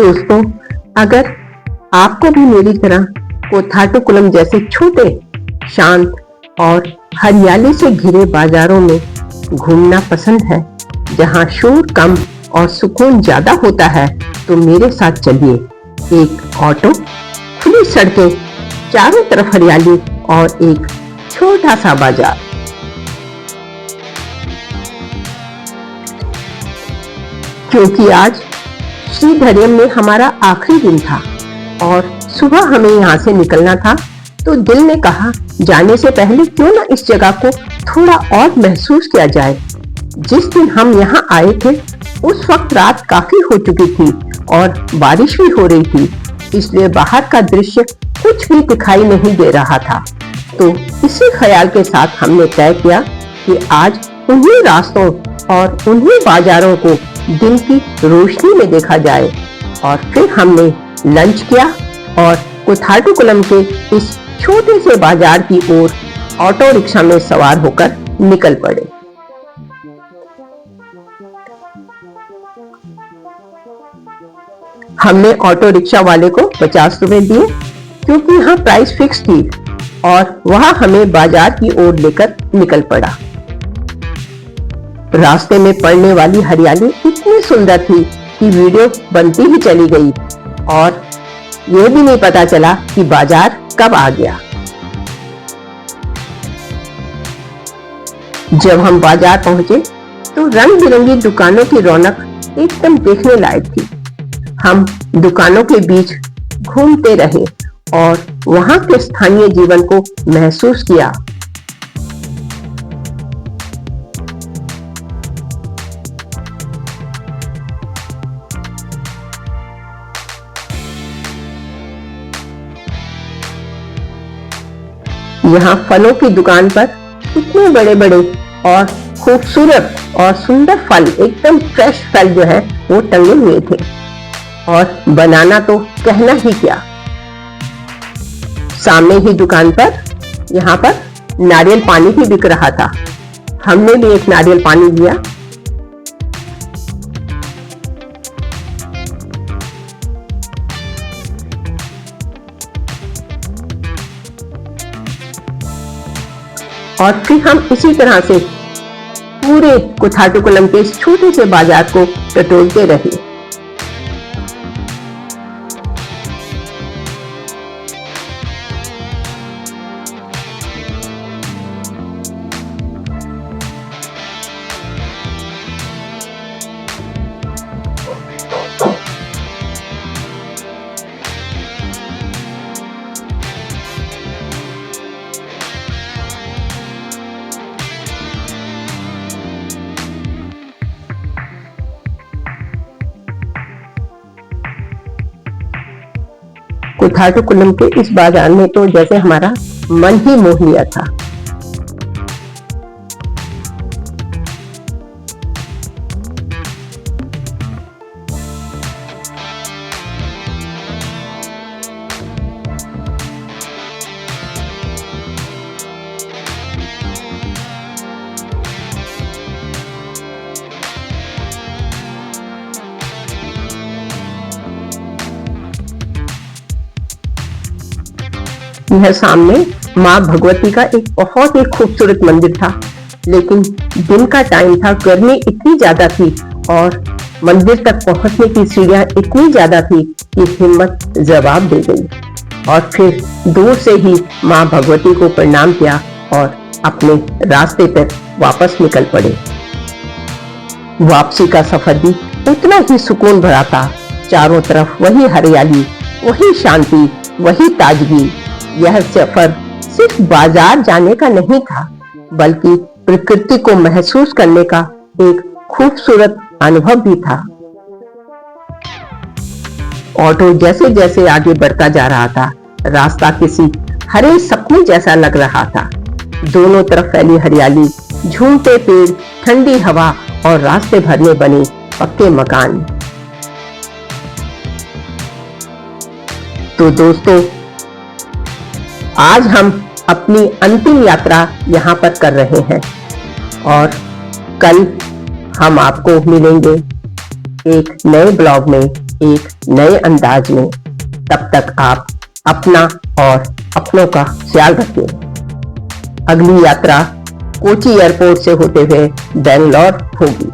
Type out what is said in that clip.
दोस्तों, अगर आपको भी मेरी तरह कोथाटुकुलम जैसे छोटे, शांत और हरियाली से घिरे बाजारों में घूमना पसंद है, जहां शोर कम और सुकून ज्यादा होता है, तो मेरे साथ चलिए। एक ऑटो, खुली सड़कें, चारों तरफ हरियाली और एक छोटा सा बाजार। क्योंकि आज श्रीधरियम में हमारा आखिरी दिन था और सुबह हमें यहाँ से निकलना था, तो दिल ने कहा जाने से पहले क्यों ना इस जगह को थोड़ा और महसूस किया जाए। जिस दिन हम यहाँ आए थे उस वक्त रात काफी हो चुकी थी और बारिश भी हो रही थी, इसलिए बाहर का दृश्य कुछ भी दिखाई नहीं दे रहा था। तो इसी ख्याल के साथ हमने तय किया कि आज उन्हीं रास्तों और उन्हीं बाजारों को दिन की रोशनी में देखा जाए। और फिर हमने लंच किया और कोथाटुकुलम के इस छोटे से बाजार की ओर ऑटो रिक्शा में सवार होकर निकल पड़े। हमने ऑटो रिक्शा वाले को 50 रुपए दिए, क्योंकि यहाँ प्राइस फिक्स थी, और वह हमें बाजार की ओर लेकर निकल पड़ा। रास्ते में पड़ने वाली हरियाली इतनी सुंदर थी कि वीडियो बनती ही चली गई और यह भी नहीं पता चला कि बाजार कब आ गया। जब हम बाजार पहुंचे तो रंग बिरंगी दुकानों की रौनक एकदम देखने लायक थी। हम दुकानों के बीच घूमते रहे और वहां के स्थानीय जीवन को महसूस किया। यहाँ फलों की दुकान पर इतने बड़े बड़े और खूबसूरत और सुंदर फल, एकदम फ्रेश फल जो है वो टंगे हुए थे, और बनाना तो कहना ही क्या। सामने ही दुकान पर यहाँ पर नारियल पानी भी बिक रहा था। हमने भी एक नारियल पानी लिया। और फिर हम इसी तरह से पूरे कोथाटुकुलम के इस छोटे से बाजार को टटोलते रहे। कोथाटुकुलम के इस बाजार में तो जैसे हमारा मन ही मोह लिया था। यह सामने माँ भगवती का एक बहुत ही खूबसूरत मंदिर था, लेकिन दिन का टाइम था, गर्मी इतनी ज्यादा थी और मंदिर तक पहुंचने की सीढ़ियां इतनी ज्यादा थी कि हिम्मत जवाब दे गई। और फिर दूर से ही माँ भगवती को प्रणाम किया और अपने रास्ते पर वापस निकल पड़े। वापसी का सफर भी उतना ही सुकून भरा था। चारों तरफ वही हरियाली, वही शांति, वही ताजगी। यह सफर सिर्फ बाजार जाने का नहीं था, बल्कि प्रकृति को महसूस करने का एक खूबसूरत अनुभव भी था। ऑटो जैसे जैसे आगे बढ़ता जा रहा था, रास्ता किसी हरे सपने जैसा लग रहा था। दोनों तरफ फैली हरियाली, झूमते पेड़, ठंडी हवा और रास्ते भर में बने पक्के मकान। तो दोस्तों, आज हम अपनी अंतिम यात्रा यहाँ पर कर रहे हैं और कल हम आपको मिलेंगे एक नए ब्लॉग में, एक नए अंदाज में। तब तक आप अपना और अपनों का ख्याल रखिए। अगली यात्रा कोची एयरपोर्ट से होते हुए बेंगलोर होगी।